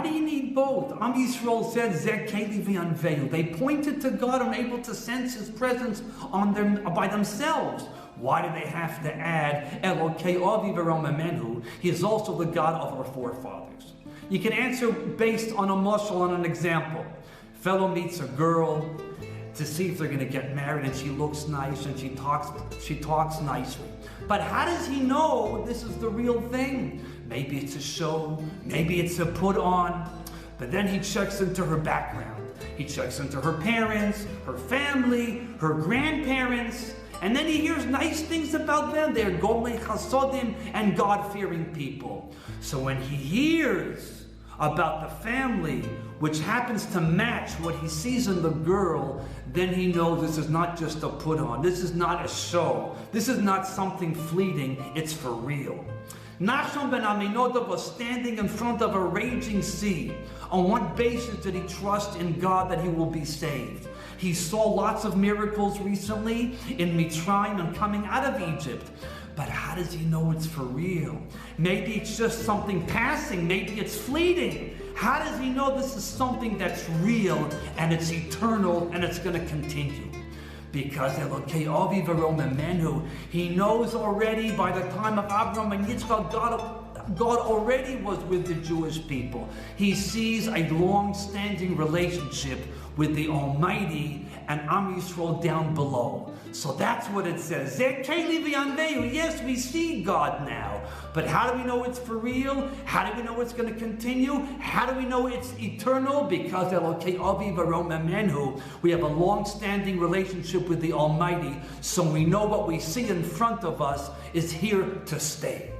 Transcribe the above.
Why do you need both? Am Yisrael said, Zeh Keli v'Yanveyu. They pointed to God and able to sense His presence on them by themselves. Why do they have to add Elokei Avi v'Rom Amenu? He is also the God of our forefathers. You can answer based on a mashal, on an example. Fellow meets a girl to see if they're going to get married, and she looks nice and she talks nicely. But how does he know this is the real thing? Maybe it's a show, maybe it's a put on. But then he checks into her background. He checks into her parents, her family, her grandparents, and then he hears nice things about them. They're golei chasodim and God-fearing people. So when he hears about the family, which happens to match what he sees in the girl, then he knows this is not just a put on. This is not a show. This is not something fleeting. It's for real. Nachshon ben Aminadab was standing in front of a raging sea. On what basis did he trust in God that he will be saved? He saw lots of miracles recently in Mitzrayim and coming out of Egypt. But how does he know it's for real? Maybe it's just something passing. Maybe it's fleeting. How does he know this is something that's real and it's eternal and it's going to continue? Because Elokei Avi v'Rom Amenu, he knows already by the time of Abraham and Yitzchak, God already was with the Jewish people. He sees a long-standing relationship with the Almighty and Am Yisrael down below. So that's what it says. Zeh Keli v'Yanveyu. Yes, we see God now. But how do we know it's for real? How do we know it's going to continue? How do we know it's eternal? Because Elokei Avi v'Rom Amenu, we have a long-standing relationship with the Almighty. So we know what we see in front of us is here to stay.